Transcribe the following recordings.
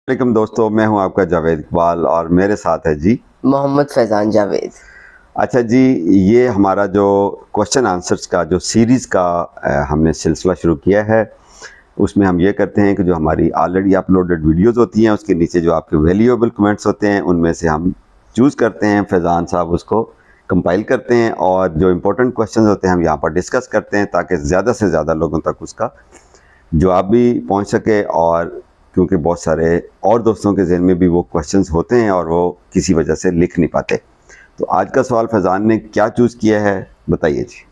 वालेकुम दोस्तों, मैं हूं आपका जावेद इकबाल और मेरे साथ है जी मोहम्मद फैज़ान जावेद। अच्छा जी। ये हमारा जो क्वेश्चन आंसर्स का जो सीरीज़ का हमने सिलसिला शुरू किया है, उसमें हम ये करते हैं कि जो हमारी ऑलरेडी अपलोडेड वीडियोस होती हैं उसके नीचे जो आपके वैल्यूएबल कमेंट्स होते हैं उनमें से हम चूज़ करते हैं, फैज़ान साहब उसको कंपाइल करते हैं और जो इम्पोर्टेंट क्वेश्चन होते हैं हम यहाँ पर डिस्कस करते हैं ताकि ज़्यादा से ज़्यादा लोगों तक उसका जवाब भी पहुँच सके। और क्योंकि बहुत सारे और दोस्तों के ज़हन में भी वो क्वेश्चंस होते हैं और वो किसी वजह से लिख नहीं पाते। तो आज का सवाल फैज़ान ने क्या चूज़ किया है, बताइए जी।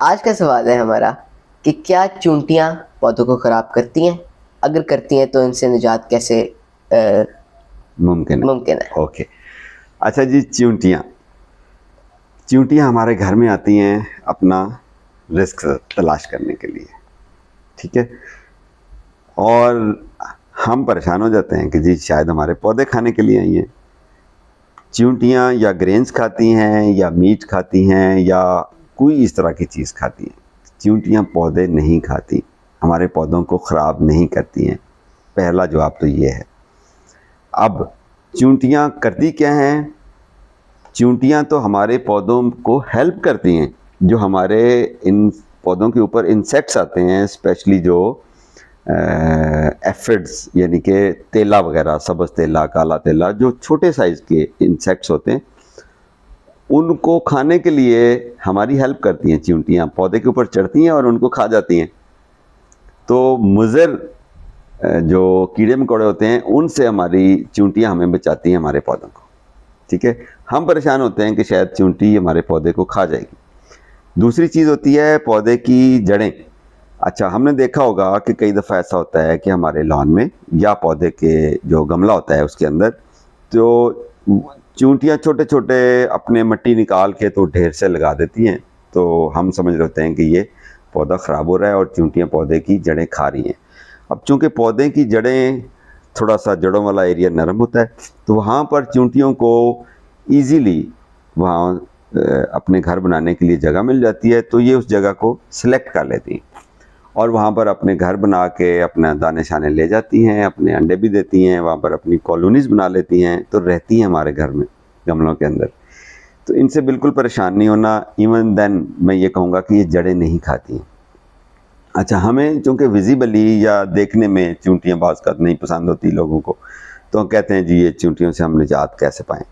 आज का सवाल है हमारा कि क्या चूंटियां पौधों को ख़राब करती हैं? अगर करती हैं तो इनसे निजात कैसे मुमकिन है। मुमकिन है? ओके। अच्छा जी, चींटियाँ चींटियाँ हमारे घर में आती हैं अपना रिस्क तलाश करने के लिए, ठीक है। और हम परेशान हो जाते हैं कि जी शायद हमारे पौधे खाने के लिए आई हैं। चींटियाँ या ग्रेन्स खाती हैं या मीट खाती हैं या कोई इस तरह की चीज़ खाती हैं। चींटियाँ पौधे नहीं खाती, हमारे पौधों को ख़राब नहीं करती हैं। पहला जवाब तो ये है। अब चींटियाँ करती क्या हैं? चींटियाँ तो हमारे पौधों को हेल्प करती हैं। जो हमारे इन पौधों के ऊपर इंसेक्ट्स आते हैं, स्पेशली जो एफिड्स यानी कि तेला वगैरह, सब्ज़ तेला, काला तेला, जो छोटे साइज़ के इंसेक्ट्स होते हैं, उनको खाने के लिए हमारी हेल्प करती हैं। चींटियाँ पौधे के ऊपर चढ़ती हैं और उनको खा जाती हैं। तो मुज़र जो कीड़े मकोड़े होते हैं उनसे हमारी चींटियाँ हमें बचाती हैं, हमारे पौधों को, ठीक है। हम परेशान होते हैं कि शायद चींटी हमारे पौधे को खा जाएगी। दूसरी चीज़ होती है पौधे की जड़ें। अच्छा, हमने देखा होगा कि कई दफ़ा ऐसा होता है कि हमारे लॉन में या पौधे के जो गमला होता है उसके अंदर तो चींटियाँ छोटे छोटे अपने मट्टी निकाल के तो ढेर से लगा देती हैं। तो हम समझ रहे होते हैं कि ये पौधा ख़राब हो रहा है और चींटियाँ पौधे की जड़ें खा रही हैं। अब चूँकि पौधे की जड़ें थोड़ा सा जड़ों वाला एरिया नरम होता है तो वहाँ पर चींटियों को ईज़िली वहाँ अपने घर बनाने के लिए जगह मिल जाती है। तो ये उस जगह को सिलेक्ट कर लेती हैं और वहाँ पर अपने घर बना के अपना दाने शाने ले जाती हैं, अपने अंडे भी देती हैं, वहाँ पर अपनी कॉलोनीज़ बना लेती हैं, तो रहती हैं हमारे घर में गमलों के अंदर। तो इनसे बिल्कुल परेशान नहीं होना। इवन देन मैं ये कहूँगा कि ये जड़ें नहीं खाती हैं। अच्छा, हमें चूँकि विजिबली या देखने में चींटियाँ बाज़ नहीं पसंद होती लोगों को, तो हम कहते हैं जी ये चींटियों से हम निजात कैसे पाएँ।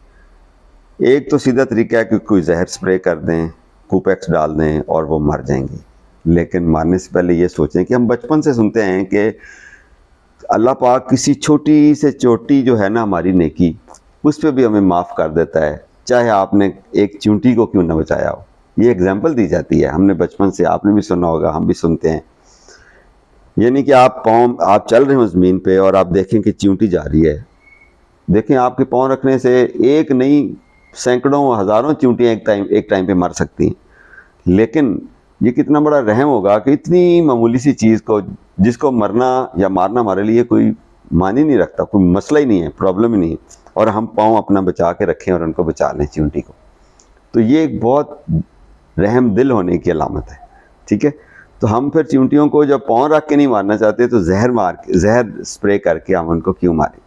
एक तो सीधा तरीका है कि कोई जहर स्प्रे कर दें, कूपेक्स डाल दें और वो मर जाएंगी। लेकिन मारने से पहले ये सोचें कि हम बचपन से सुनते हैं कि अल्लाह पाक किसी छोटी से चोटी जो है ना हमारी नेकी, उस पर भी हमें माफ़ कर देता है, चाहे आपने एक चींटी को क्यों ना बचाया हो। ये एग्जाम्पल दी जाती है, हमने बचपन से, आपने भी सुना होगा, हम भी सुनते हैं। यानी कि आप चल रहे हो ज़मीन पे और आप देखें कि चींटी जा रही है, देखें आपके पाँव रखने से एक नहीं सैकड़ों हज़ारों चींटियाँ एक टाइम पे मर सकती हैं। लेकिन ये कितना बड़ा रहम होगा कि इतनी मामूली सी चीज़ को, जिसको मरना या मारना हमारे लिए कोई मानी नहीं रखता, कोई मसला ही नहीं है, प्रॉब्लम ही नहीं है, और हम पाँव अपना बचा के रखें और उनको बचा लें चींटी को। तो ये एक बहुत रहम दिल होने की अलामत है, ठीक है। तो हम फिर चींटियों को जब पाँव रख के नहीं मारना चाहते तो जहर स्प्रे करके हम उनको क्यों मारें।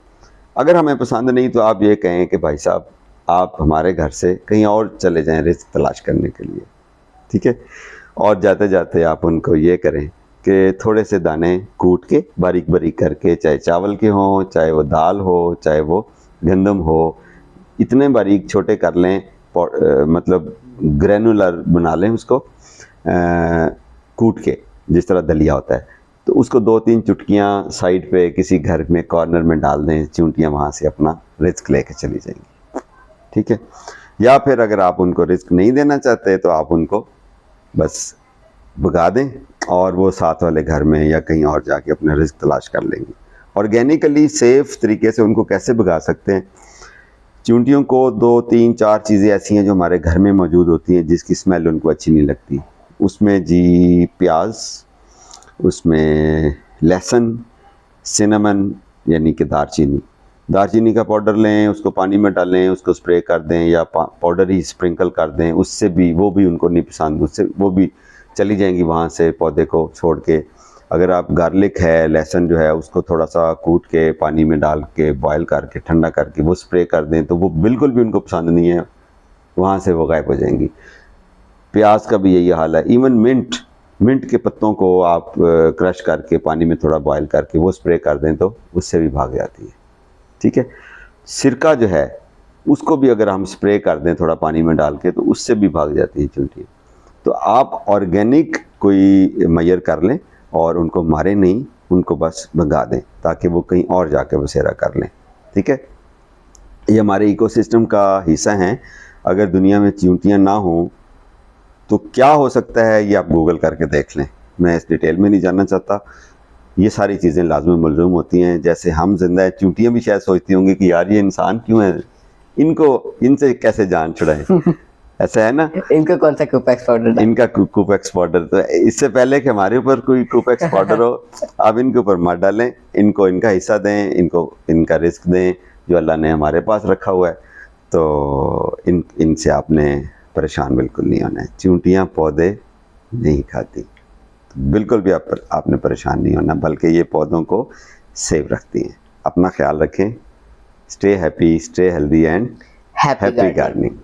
अगर हमें पसंद नहीं तो आप ये कहें कि भाई साहब आप हमारे घर से कहीं और चले जाएं रिस्क तलाश करने के लिए, ठीक है। और जाते जाते आप उनको ये करें कि थोड़े से दाने कूट के बारीक बारीक करके, चाहे चावल के हों, चाहे वो दाल हो, चाहे वो गंदम हो, इतने बारीक छोटे कर लें, मतलब ग्रैनुलर बना लें उसको, कूट के, जिस तरह दलिया होता है। तो उसको 2-3 चुटकियाँ साइड पे किसी घर में कॉर्नर में डाल दें, चींटियाँ वहाँ से अपना रिस्क लेके चली जाएंगी, ठीक है। या फिर अगर आप उनको रिस्क नहीं देना चाहते तो आप उनको बस भगा दें और वो साथ वाले घर में या कहीं और जाके अपना रिस्क तलाश कर लेंगे। ऑर्गेनिकली सेफ़ तरीके से उनको कैसे भगा सकते हैं? चींटियों को 2-3-4 चीज़ें ऐसी हैं जो हमारे घर में मौजूद होती हैं जिसकी स्मेल उनको अच्छी नहीं लगती। उसमें जी प्याज, उसमें लहसुन, सिनेमन यानी कि दालचीनी का पाउडर लें, उसको पानी में डालें, उसको स्प्रे कर दें या पाउडर ही स्प्रिंकल कर दें, उससे भी वो भी उनको नहीं पसंद, उससे वो भी चली जाएंगी वहाँ से पौधे को छोड़ के। अगर आप गार्लिक है, लहसुन जो है, उसको थोड़ा सा कूट के पानी में डाल के बॉयल करके ठंडा करके वो स्प्रे कर दें तो वो बिल्कुल भी उनको पसंद नहीं है, वहाँ से वो गायब हो जाएंगी। प्याज का भी यही हाल है। इवन मिंट के पत्तों को आप क्रश करके पानी में थोड़ा बॉयल करके वो स्प्रे कर दें तो उससे भी भाग जाती है। ठीक है। सिरका जो है उसको भी अगर हम स्प्रे कर दें थोड़ा पानी में डाल के तो उससे भी भाग जाती है चींटियाँ। तो आप ऑर्गेनिक कोई मैयर कर लें और उनको मारें नहीं, उनको बस भगा दें ताकि वो कहीं और जाके बसेरा कर लें। ठीक है। ये हमारे इकोसिस्टम का हिस्सा हैं। अगर दुनिया में चींटियाँ ना हों तो क्या हो सकता है ये आप गूगल करके देख लें, मैं इस डिटेल में नहीं जानना चाहता। ये सारी चीज़ें लाजमी मालूम होती हैं। जैसे हम जिंदा हैं, चींटियाँ भी शायद सोचती होंगी कि यार ये इंसान क्यों है, इनसे कैसे जान छुड़ाएं। ऐसा है ना। इनका कौन सा कुपेक्स पाउडर? इनका कुपेक्स पाउडर। तो इससे पहले कि हमारे ऊपर कोई कुपेक्स पाउडर हो, आप इनके ऊपर मत डालें, इनको इनका हिस्सा दें, इनको इनका रिस्क दें जो अल्लाह ने हमारे पास रखा हुआ है। तो इनसे आपने परेशान बिल्कुल नहीं होना है। चींटियाँ पौधे नहीं खाती, तो बिल्कुल भी आपने परेशान नहीं होना, बल्कि ये पौधों को सेव रखती हैं। अपना ख्याल रखें। Stay happy, stay healthy and happy gardening.